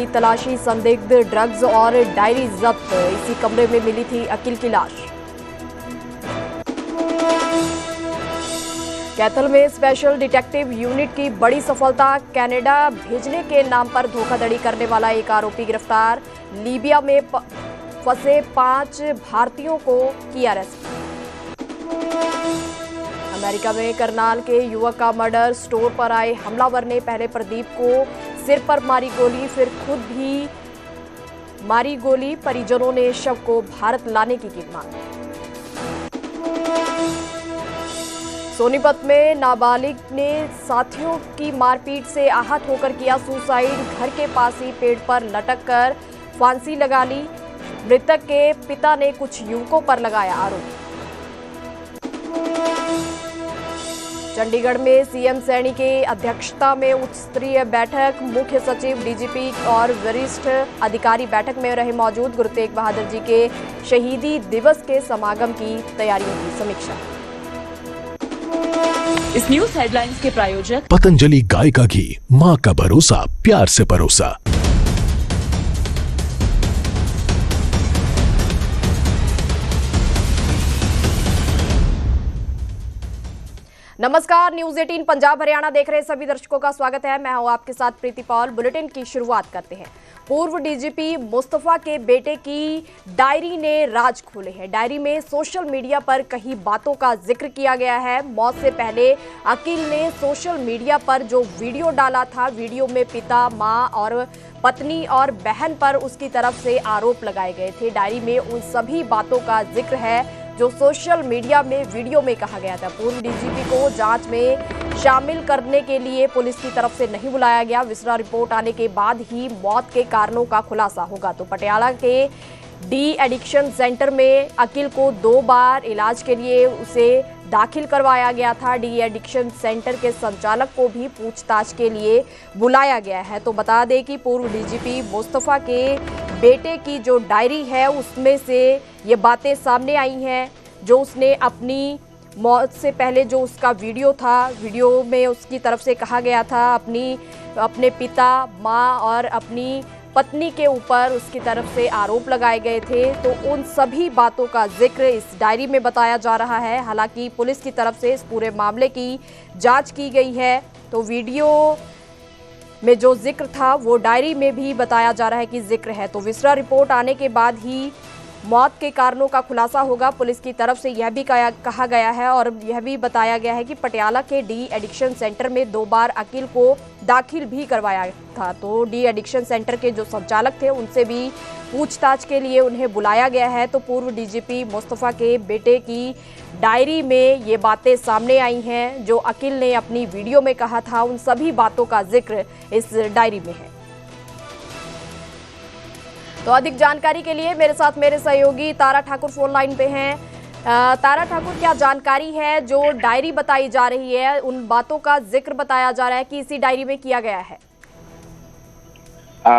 मिली तलाशी, संदिग्ध ड्रग्स और डायरी जब्त। इसी कमरे में मिली थी अकील की लाश। कैथल में स्पेशल डिटेक्टिव यूनिट की बड़ी सफलता, कनाडा भेजने के नाम पर धोखाधड़ी करने वाला एक आरोपी गिरफ्तार। लीबिया में फंसे 5 भारतीयों को किया रेस्क्यू। अमेरिका में करनाल के युवक का मर्डर, स्टोर पर आए हमलावर ने पहले प्रदीप को सिर पर मारी गोली, फिर खुद भी मारी गोली। परिजनों ने शव को भारत लाने की मांग। सोनीपत में नाबालिग ने साथियों की मारपीट से आहत होकर किया सुसाइड। घर के पास ही पेड़ पर लटक कर फांसी लगा ली। मृतक के पिता ने कुछ युवकों पर लगाया आरोप। चंडीगढ़ में सीएम सैनी की अध्यक्षता में उच्च स्तरीय बैठक, मुख्य सचिव, डीजीपी और वरिष्ठ अधिकारी बैठक में रहे मौजूद। गुरु तेग बहादुर जी के शहीदी दिवस के समागम की तैयारियों की समीक्षा। इस न्यूज हेडलाइंस के प्रायोजक पतंजलि गाय का घी, माँ का भरोसा, प्यार से परोसा। नमस्कार, न्यूज 18 पंजाब हरियाणा देख रहे सभी दर्शकों का स्वागत है। मैं हूं आपके साथ प्रीति पॉल। बुलेटिन की शुरुआत करते हैं। पूर्व डीजीपी मुस्तफा के बेटे की डायरी ने राज खोले हैं। डायरी में सोशल मीडिया पर कई बातों का जिक्र किया गया है। मौत से पहले अकील ने सोशल मीडिया पर जो वीडियो डाला था, वीडियो में पिता, मां और पत्नी और बहन पर उसकी तरफ से आरोप लगाए गए थे। डायरी में उन सभी बातों का जिक्र है जो सोशल मीडिया में वीडियो में कहा गया था। पूर्व डीजीपी को जांच में शामिल करने के लिए पुलिस की तरफ से नहीं बुलाया गया। विसरा रिपोर्ट आने के बाद ही मौत के कारणों का खुलासा होगा। तो पटियाला के डी एडिक्शन सेंटर में अकील को 2 बार इलाज के लिए उसे दाखिल करवाया गया था। डी एडिक्शन सेंटर के संचालक को भी पूछताछ के लिए बुलाया गया है। तो बता दें कि पूर्व डीजीपी मुस्तफा के बेटे की जो डायरी है उसमें से ये बातें सामने आई हैं, जो उसने अपनी मौत से पहले जो उसका वीडियो था, वीडियो में उसकी तरफ से कहा गया था अपने पिता, माँ और अपनी पत्नी के ऊपर उसकी तरफ से आरोप लगाए गए थे। तो उन सभी बातों का जिक्र इस डायरी में बताया जा रहा है। हालांकि पुलिस की तरफ से इस पूरे मामले की जांच की गई है। तो वीडियो में जो जिक्र था वो डायरी में भी बताया जा रहा है कि जिक्र है। तो विसरा रिपोर्ट आने के बाद ही मौत के कारणों का खुलासा होगा। पुलिस की तरफ से यह भी कहा गया है और यह भी बताया गया है कि पटियाला के डी एडिक्शन सेंटर में 2 बार अकील को दाखिल भी करवाया था। तो डी एडिक्शन सेंटर के जो संचालक थे उनसे भी पूछताछ के लिए उन्हें बुलाया गया है। तो पूर्व डीजीपी मुस्तफा के बेटे की डायरी में ये बातें सामने आई हैं, जो अकील ने अपनी वीडियो में कहा था। उन सभी बातों का जिक्र इस डायरी में है। तो अधिक जानकारी के लिए मेरे साथ मेरे सहयोगी तारा ठाकुर फोन लाइन पे हैं। तारा ठाकुर, क्या जानकारी है? जो डायरी बताई जा रही है, उन बातों का जिक्र बताया जा रहा है कि इसी डायरी में किया गया है।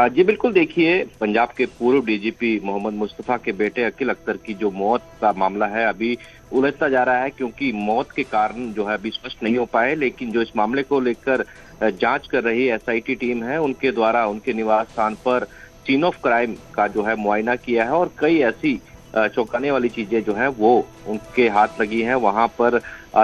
जी बिल्कुल, देखिए, पंजाब के पूर्व डीजीपी मोहम्मद मुस्तफा के बेटे अकील अख्तर की जो मौत का मामला है अभी उलझता जा रहा है, क्योंकि मौत के कारण जो है अभी स्पष्ट नहीं हो पाए। लेकिन जो इस मामले को लेकर जांच कर रही एसआईटी टीम है, उनके द्वारा उनके निवास स्थान पर सीन ऑफ क्राइम का जो है मुआयना किया है और कई ऐसी चौंकाने वाली चीजें जो है वो उनके हाथ लगी हैं। वहां पर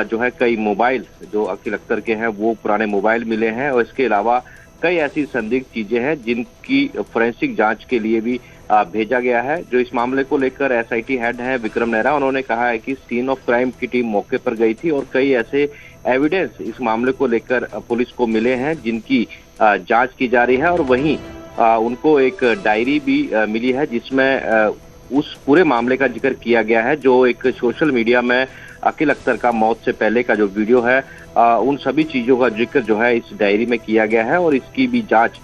जो है कई मोबाइल जो अकील अख्तर के हैं वो पुराने मोबाइल मिले हैं और इसके अलावा कई ऐसी संदिग्ध चीजें हैं जिनकी फोरेंसिक जांच के लिए भी भेजा गया है। जो इस मामले को लेकर एसआईटी हेड है विक्रम नेहरा, उन्होंने कहा है कि सीन ऑफ क्राइम की टीम मौके पर गई थी और कई ऐसे एविडेंस इस मामले को लेकर पुलिस को मिले हैं जिनकी जांच की जा रही है। और वहीं उनको एक डायरी भी मिली है जिसमें उस पूरे मामले का जिक्र किया गया है। जो एक सोशल मीडिया में अकील अख्तर का मौत से पहले का जो वीडियो है, उन सभी चीजों का जिक्र जो है इस डायरी में किया गया है और इसकी भी जांच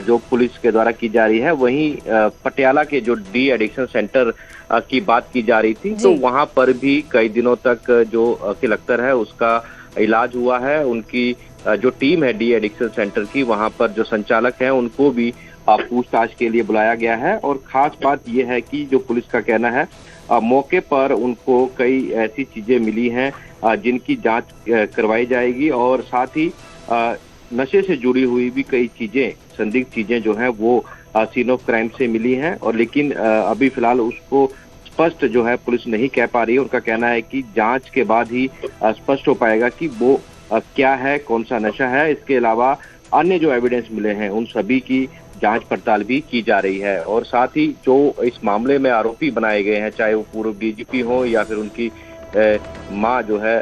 जो पुलिस के द्वारा की जा रही है। वहीं पटियाला के जो डी एडिक्शन सेंटर की बात की जा रही थी, तो वहां पर भी कई दिनों तक जो अकील अख्तर है उसका इलाज हुआ है। उनकी जो टीम है डी एडिक्शन सेंटर की, वहां पर जो संचालक है उनको भी पूछताछ के लिए बुलाया गया है। और खास बात यह है कि जो पुलिस का कहना है, मौके पर उनको कई ऐसी चीजें मिली हैं जिनकी जांच करवाई जाएगी और साथ ही नशे से जुड़ी हुई भी कई चीजें, संदिग्ध चीजें जो हैं वो सीन ऑफ क्राइम से मिली हैं, और लेकिन अभी फिलहाल उसको स्पष्ट जो है पुलिस नहीं कह पा रही है। उनका कहना है कि जांच के बाद ही स्पष्ट हो पाएगा कि वो क्या है, कौन सा नशा है। इसके अलावा अन्य जो एविडेंस मिले हैं उन सभी की जांच पड़ताल भी की जा रही है, और साथ ही जो इस मामले में आरोपी बनाए गए हैं, चाहे वो पूर्व डीजीपी हो या फिर उनकी मां जो है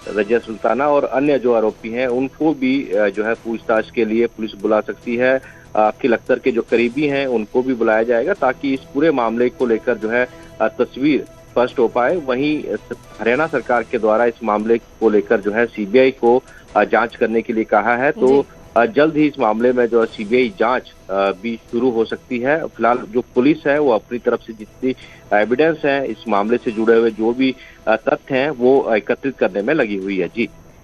रजिया सुल्ताना, और अन्य जो आरोपी हैं उनको भी जो है पूछताछ के लिए पुलिस बुला सकती है। अकील अख्तर के जो करीबी हैं उनको भी बुलाया जाएगा, ताकि इस पूरे मामले को लेकर जो है तस्वीर स्पष्ट हो पाए। वहीं हरियाणा सरकार के द्वारा इस मामले को लेकर जो है सीबीआई को जांच करने के लिए कहा है, तो जल्द ही इस मामले में जो सीबीआई जांच भी शुरू हो सकती है। फिलहाल जो पुलिस है वो अपनी तरफ से जितनी एविडेंस है इस मामले से जुड़े हुए जो भी तथ्य हैं वो एकत्रित करने में लगी हुई है।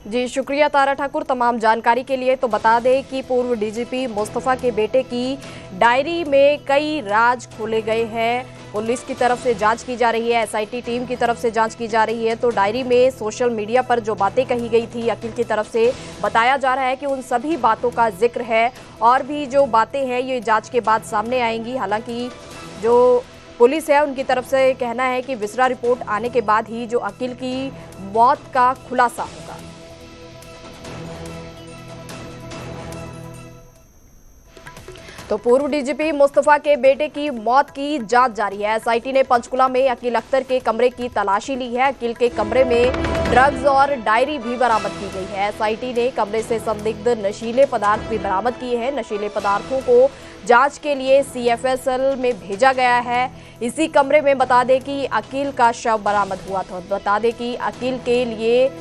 जी, शुक्रिया तारा ठाकुर तमाम जानकारी के लिए। तो बता दें कि पूर्व डीजीपी मुस्तफा के बेटे की डायरी में कई राज खोले गए हैं। पुलिस की तरफ से जांच की जा रही है, एसआईटी टीम की तरफ से जांच की जा रही है। तो डायरी में सोशल मीडिया पर जो बातें कही गई थी अकील की तरफ से, बताया जा रहा है कि उन सभी बातों का जिक्र है, और भी जो बातें हैं ये जांच के बाद सामने आएंगी। हालांकि जो पुलिस है उनकी तरफ से कहना है कि विसरा रिपोर्ट आने के बाद ही जो अकील की मौत का खुलासा होगा। तो पूर्व डीजीपी मुस्तफा के बेटे की मौत की जांच जारी है। एसआईटी ने पंचकुला में अकील अख्तर के कमरे की तलाशी ली है। अकील के कमरे में ड्रग्स और डायरी भी बरामद की गई है। एसआईटी ने कमरे से संदिग्ध नशीले पदार्थ भी बरामद किए हैं। नशीले पदार्थों को जांच के लिए सीएफएसएल में भेजा गया है। इसी कमरे में बता दें कि अकील का शव बरामद हुआ था। बता दें कि अकील के लिए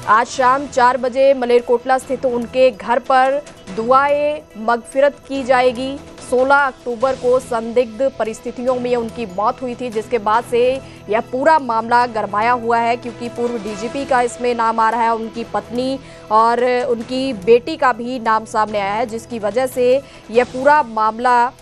आज शाम 4 बजे मलेरकोटला स्थित उनके घर पर दुआए मगफिरत की जाएगी। 16 अक्टूबर को संदिग्ध परिस्थितियों में उनकी मौत हुई थी, जिसके बाद से यह पूरा मामला गरमाया हुआ है, क्योंकि पूर्व डीजीपी का इसमें नाम आ रहा है, उनकी पत्नी और उनकी बेटी का भी नाम सामने आया है, जिसकी वजह से यह पूरा मामला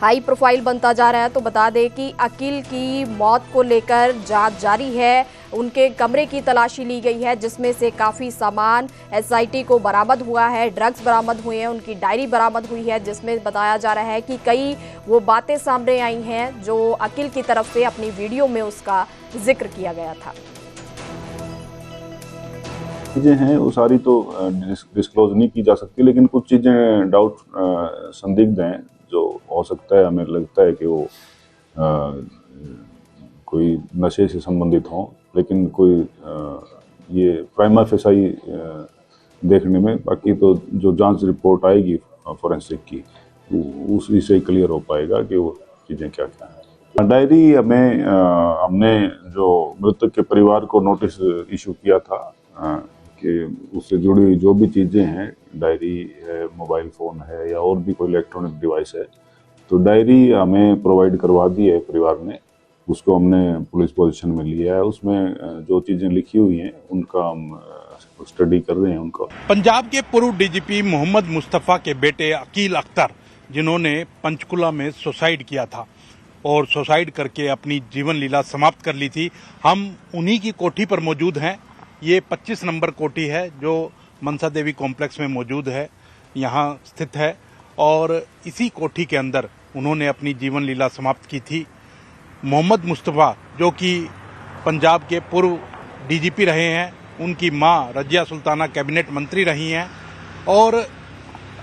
हाई प्रोफाइल बनता जा रहा है। तो बता दें कि अकील की मौत को लेकर जांच जारी है। उनके कमरे की तलाशी ली गई है, जिसमें से काफ़ी सामान एसआईटी को बरामद हुआ है। ड्रग्स बरामद हुए हैं, उनकी डायरी बरामद हुई है, जिसमें बताया जा रहा है कि कई वो बातें सामने आई हैं जो अकील की तरफ से अपनी वीडियो में उसका जिक्र किया गया था। चीज़ें हैं वो सारी तो डिस्क्लोज नहीं की जा सकती, लेकिन कुछ चीज़ें डाउट संदिग्ध हैं जो हो सकता है, हमें लगता है कि वो कोई नशे से संबंधित हों, लेकिन कोई ये प्राइमा फेसाई देखने में, बाकी तो जो जांच रिपोर्ट आएगी फॉरेंसिक की उसी से क्लियर हो पाएगा कि वो चीज़ें क्या क्या हैं। डायरी हमने जो मृतक के परिवार को नोटिस इशू किया था कि उससे जुड़ी हुई जो भी चीज़ें हैं, डायरी है, मोबाइल फ़ोन है या और भी कोई इलेक्ट्रॉनिक डिवाइस है, तो डायरी हमें प्रोवाइड करवा दी है परिवार ने। उसको हमने पुलिस पोजीशन में लिया है। उसमें जो चीज़ें लिखी हुई हैं उनका हम स्टडी कर रहे हैं उनका। पंजाब के पूर्व डीजीपी मोहम्मद मुस्तफा के बेटे अकील अख्तर, जिन्होंने पंचकुला में सुसाइड किया था और सुसाइड करके अपनी जीवन लीला समाप्त कर ली थी, हम उन्हीं की कोठी पर मौजूद हैं। ये 25 नंबर कोठी है जो मनसा देवी कॉम्प्लेक्स में मौजूद है, यहाँ स्थित है, और इसी कोठी के अंदर उन्होंने अपनी जीवन लीला समाप्त की थी। मोहम्मद मुस्तफा जो कि पंजाब के पूर्व डीजीपी रहे हैं, उनकी मां रजिया सुल्ताना कैबिनेट मंत्री रही हैं, और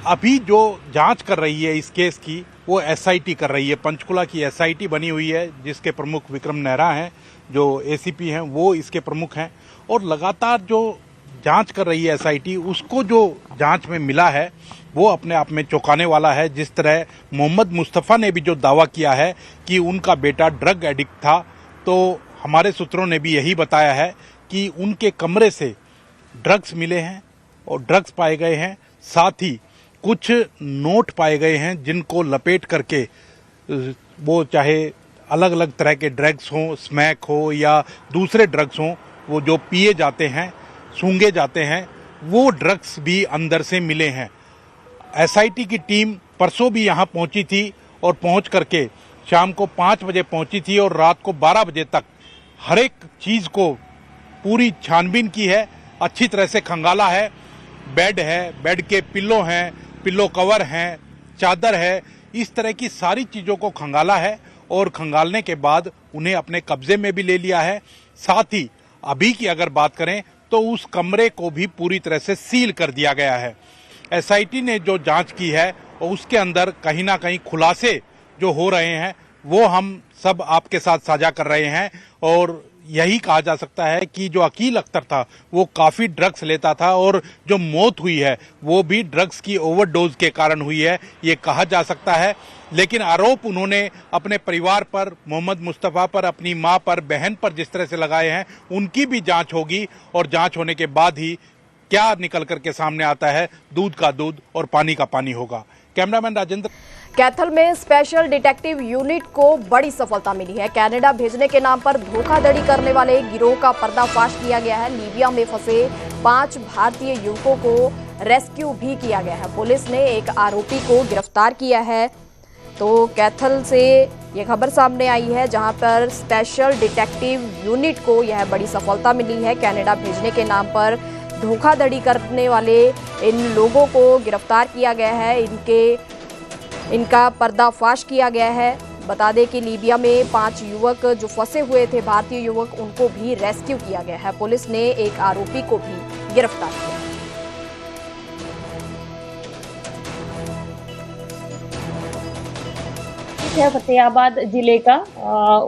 अभी जो जांच कर रही है इस केस की वो एसआईटी कर रही है। पंचकुला की एसआईटी बनी हुई है, जिसके प्रमुख विक्रम नेहरा हैं, जो एसीपी हैं, वो इसके प्रमुख हैं, और लगातार जो जांच कर रही है एसआईटी, उसको जो जांच में मिला है वो अपने आप में चौंकाने वाला है। जिस तरह मोहम्मद मुस्तफा ने भी जो दावा किया है कि उनका बेटा ड्रग एडिक्ट था, तो हमारे सूत्रों ने भी यही बताया है कि उनके कमरे से ड्रग्स मिले हैं और ड्रग्स पाए गए हैं, साथ ही कुछ नोट पाए गए हैं जिनको लपेट करके वो चाहे अलग अलग तरह के ड्रग्स हों, स्मैक हो या दूसरे ड्रग्स हों, वो जो पिए जाते हैं, सूंघे जाते हैं, वो ड्रग्स भी अंदर से मिले हैं। एसआईटी की टीम परसों भी यहाँ पहुँची थी और पहुँच करके शाम को 5 बजे पहुँची थी और रात को 12 बजे तक हर एक चीज़ को पूरी छानबीन की है, अच्छी तरह से खंगाला है। बेड है, बेड के पिल्लो हैं, पिल्लो कवर हैं, चादर है, इस तरह की सारी चीज़ों को खंगाला है और खंगालने के बाद उन्हें अपने कब्जे में भी ले लिया है। साथ ही अभी की अगर बात करें तो उस कमरे को भी पूरी तरह से सील कर दिया गया है। एसआईटी ने जो जांच की है और उसके अंदर कहीं ना कहीं खुलासे जो हो रहे हैं वो हम सब आपके साथ साझा कर रहे हैं और यही कहा जा सकता है कि जो अकील अख्तर था वो काफ़ी ड्रग्स लेता था और जो मौत हुई है वो भी ड्रग्स की ओवरडोज के कारण हुई है, ये कहा जा सकता है। लेकिन आरोप उन्होंने अपने परिवार पर, मोहम्मद मुस्तफ़ा पर, अपनी मां पर, बहन पर जिस तरह से लगाए हैं, उनकी भी जांच होगी और जांच होने के बाद ही क्या निकल करके सामने आता है, दूध का दूध और पानी का पानी होगा। कैमरामैन राजेंद्र। कैथल में स्पेशल डिटेक्टिव यूनिट को बड़ी सफलता मिली है। कनाडा भेजने के नाम पर धोखाधड़ी करने वाले गिरोह का पर्दाफाश किया गया है। लीबिया में फंसे 5 भारतीय युवकों को रेस्क्यू भी किया गया है। पुलिस ने एक आरोपी को गिरफ्तार किया है। तो कैथल से यह खबर सामने आई है जहां पर स्पेशल डिटेक्टिव यूनिट को यह बड़ी सफलता मिली है। कनाडा भेजने के नाम पर धोखाधड़ी करने वाले इन लोगों को गिरफ्तार किया गया है, इनका पर्दाफाश किया गया है। बता दें कि लीबिया में 5 युवक जो फंसे हुए थे, भारतीय युवक, उनको भी रेस्क्यू किया गया है। पुलिस ने एक आरोपी को भी गिरफ्तार किया है। फतेहाबाद जिले का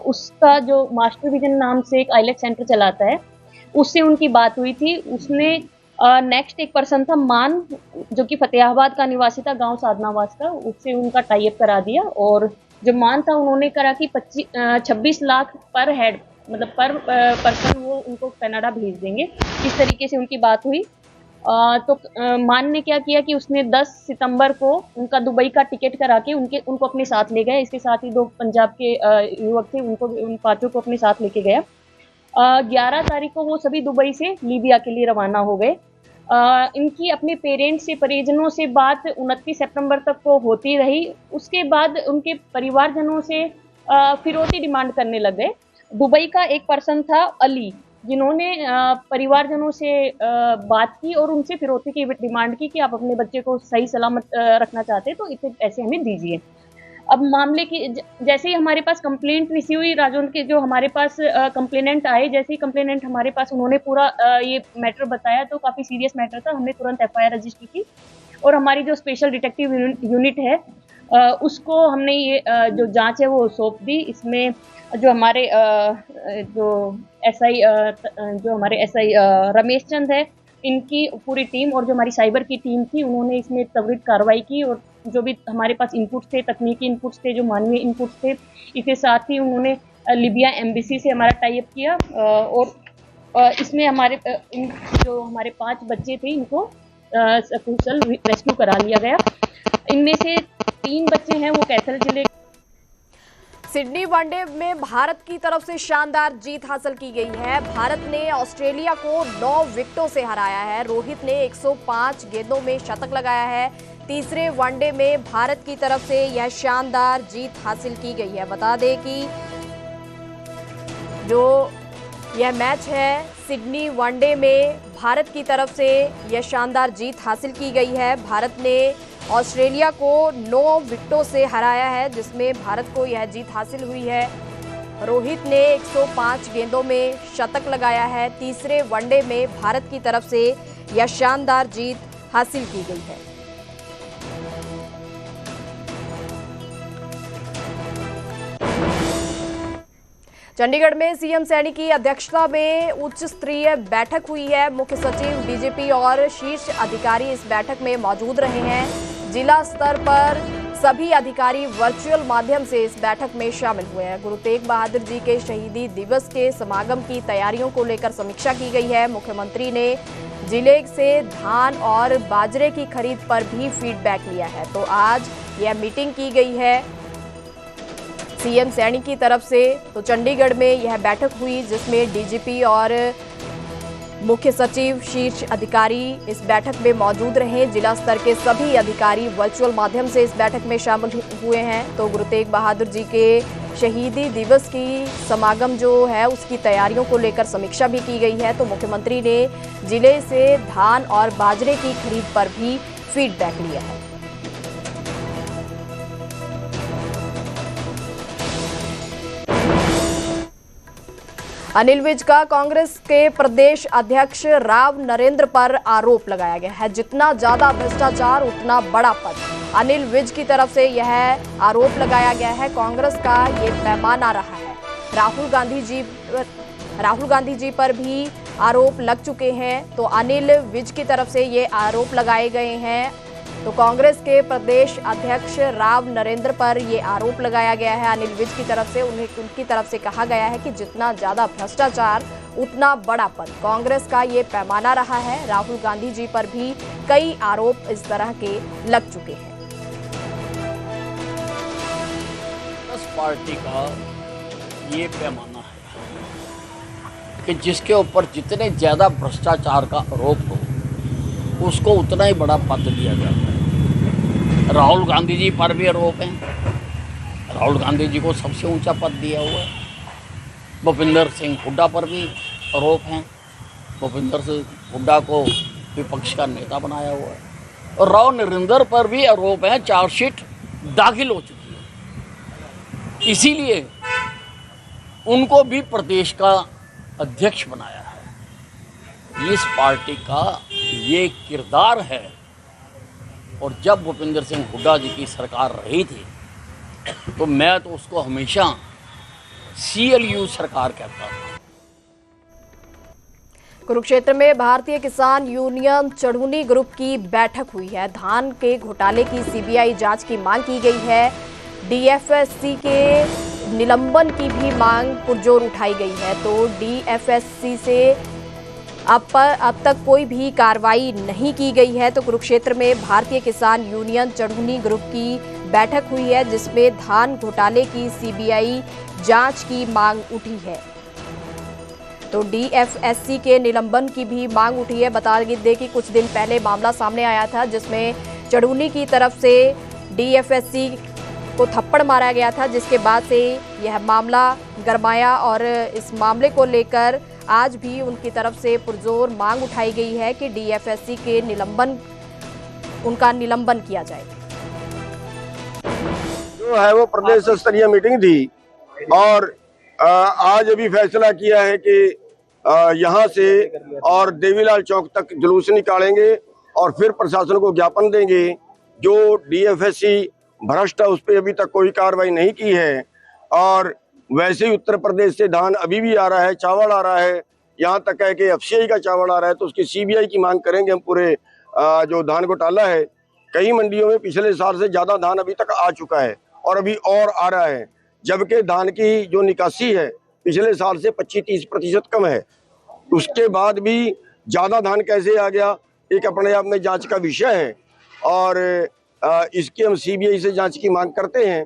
उसका जो मास्टर विजन नाम से एक आइलेट सेंटर चलाता है, उससे उनकी बात हुई थी। उसने नेक्स्ट एक पर्सन था मान, जो कि फतेहाबाद का निवासी था, गांव साधनावास का, उससे उनका टाई अप करा दिया। और जो मान था उन्होंने करा कि 26 लाख पर हेड, मतलब पर पर्सन वो उनको कनाडा भेज देंगे। इस तरीके से उनकी बात हुई। तो मान ने क्या किया कि उसने 10 सितंबर को उनका दुबई का टिकट करा के उनको अपने साथ ले गए। इसके साथ ही 2 पंजाब के युवक थे, उन 5 को अपने साथ लेके गया। 11 तारीख को वो सभी दुबई से लीबिया के लिए रवाना हो गए। इनकी अपने पेरेंट्स से, परिजनों से बात 29 सितंबर तक को होती रही। उसके बाद उनके परिवारजनों से फिरौती डिमांड करने लग गए। दुबई का एक पर्सन था अली, जिन्होंने परिवारजनों से बात की और उनसे फिरौती की डिमांड की कि आप अपने बच्चे को सही सलामत रखना चाहते तो इतने पैसे हमें दीजिए। अब मामले की जैसे ही हमारे पास कंप्लेंट रिसीव हुई, राजौंद के जो हमारे पास कंप्लेनेंट आए, जैसे ही कंप्लेनेंट हमारे पास उन्होंने पूरा ये मैटर बताया तो काफ़ी सीरियस मैटर था। हमने तुरंत FIR रजिस्टर की और हमारी जो स्पेशल डिटेक्टिव यूनिट है उसको हमने ये जो जांच है वो सौंप दी। इसमें जो हमारे SI रमेश चंद है, इनकी पूरी टीम और जो हमारी साइबर की टीम थी, उन्होंने इसमें त्वरित कार्रवाई की और जो भी हमारे पास इनपुट्स थे, तकनीकी इनपुट्स थे, जो मानवीय इनपुट्स थे, इसके साथ ही उन्होंने लीबिया एम्बेसी से हमारा टाई अप किया और इसमें जो हमारे 5 बच्चे थे इनको सकुशल रेस्क्यू करा लिया गया। इनमें से 3 बच्चे हैं वो कैथल जिले। सिडनी वनडे में भारत की तरफ से शानदार जीत हासिल की गई है। भारत ने ऑस्ट्रेलिया को 9 विकेटों से हराया है। रोहित ने 105 गेंदों में शतक लगाया है। तीसरे वनडे में भारत की तरफ से यह शानदार जीत हासिल की गई है। बता दें कि जो यह मैच है सिडनी वनडे में भारत की तरफ से यह शानदार जीत हासिल की गई है। भारत ने ऑस्ट्रेलिया को 9 विकेटों से हराया है, जिसमें भारत को यह जीत हासिल हुई है। रोहित ने 105 गेंदों में शतक लगाया है। तीसरे वनडे में भारत की तरफ से यह शानदार जीत हासिल की गई है। चंडीगढ़ में सीएम सैनी की अध्यक्षता में उच्च स्तरीय बैठक हुई है। मुख्य सचिव, डीजीपी और शीर्ष अधिकारी इस बैठक में मौजूद रहे हैं। जिला स्तर पर सभी अधिकारी वर्चुअल माध्यम से इस बैठक में शामिल हुए हैं। गुरु तेग बहादुर जी के शहीदी दिवस के समागम की तैयारियों को लेकर समीक्षा की गई है। मुख्यमंत्री ने जिले से धान और बाजरे की खरीद पर भी फीडबैक लिया है। तो आज यह मीटिंग की गई है सीएम सैनी की तरफ से। तो चंडीगढ़ में यह बैठक हुई जिसमें डीजीपी और मुख्य सचिव, शीर्ष अधिकारी इस बैठक में मौजूद रहे। जिला स्तर के सभी अधिकारी वर्चुअल माध्यम से इस बैठक में शामिल हुए हैं। तो गुरु तेग बहादुर जी के शहीदी दिवस की समागम जो है उसकी तैयारियों को लेकर समीक्षा भी की गई है। तो मुख्यमंत्री ने जिले से धान और बाजरे की खरीद पर भी फीडबैक लिया है। अनिल विज का कांग्रेस के प्रदेश अध्यक्ष राव नरेंद्र पर आरोप लगाया गया है। जितना ज्यादा भ्रष्टाचार उतना बड़ा पद, अनिल विज की तरफ से यह आरोप लगाया गया है। कांग्रेस का ये पैमाना रहा है। राहुल गांधी जी पर भी आरोप लग चुके हैं। तो अनिल विज की तरफ से ये आरोप लगाए गए हैं। तो कांग्रेस के प्रदेश अध्यक्ष राव नरेंद्र पर ये आरोप लगाया गया है। अनिल विज की तरफ से उनकी तरफ से कहा गया है कि जितना ज्यादा भ्रष्टाचार उतना बड़ा पद, कांग्रेस का ये पैमाना रहा है। राहुल गांधी जी पर भी कई आरोप इस तरह के लग चुके हैं। कांग्रेस पार्टी का ये पैमाना है कि जिसके ऊपर जितने ज्यादा भ्रष्टाचार का आरोप हो उसको उतना ही बड़ा पद दिया जाता है। राहुल गांधी जी पर भी आरोप हैं। राहुल गांधी जी को सबसे ऊंचा पद दिया हुआ है। भूपेंद्र सिंह हुड्डा पर भी आरोप हैं। भूपेंद्र सिंह हुड्डा को विपक्ष का नेता बनाया हुआ है। और राव नरेंद्र पर भी आरोप हैं। चार्जशीट दाखिल हो चुकी है। इसीलिए उनको भी प्रदेश का अध्यक्ष बनाया है। इस पार्टी का ये किरदार है। और जब भूपेंद्र सिंह हुड्डा जी की सरकार रही थी तो मैं तो उसको हमेशा CLU सरकार कहता था। कुरुक्षेत्र में भारतीय किसान यूनियन चढ़ूनी ग्रुप की बैठक हुई है। धान के घोटाले की CBI जांच की मांग की गई है। DFSC के निलंबन की भी मांग पुरजोर उठाई गई है। तो DFSC से अब तक कोई भी कार्रवाई नहीं की गई है। तो कुरुक्षेत्र में भारतीय किसान यूनियन चढ़ूनी ग्रुप की बैठक हुई है जिसमें धान घोटाले की CBI जांच की मांग उठी है। तो DFSC के निलंबन की भी मांग उठी है। बता दें कि कुछ दिन पहले मामला सामने आया था जिसमें चढ़ूनी की तरफ से DFSC को थप्पड़ मारा गया था, जिसके बाद से यह मामला गरमाया और इस मामले को लेकर आज भी उनकी तरफ से पुरजोर मांग उठाई गई है कि DFSC के उनका निलंबन किया जाए। जो है वो प्रदेश स्तरीय मीटिंग थी और आज अभी फैसला किया है कि यहाँ से और देवीलाल चौक तक जुलूस निकालेंगे और फिर प्रशासन को ज्ञापन देंगे। जो DFSC भ्रष्ट है उस पर अभी तक कोई कार्रवाई नहीं की है। और वैसे ही उत्तर प्रदेश से धान अभी भी आ रहा है, चावल आ रहा है, यहाँ तक है कि FCI का चावल आ रहा है। तो उसकी CBI की मांग करेंगे हम। पूरे जो धान घोटाला है, कई मंडियों में पिछले साल से ज्यादा धान अभी तक आ चुका है और अभी और आ रहा है, जबकि धान की जो निकासी है पिछले साल से 25-30% कम है। उसके बाद भी ज्यादा धान कैसे आ गया, एक अपने आप में जांच का विषय है और इसकी हम CBI से जांच की मांग करते हैं।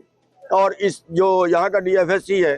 और इस जो यहाँ का DFSC है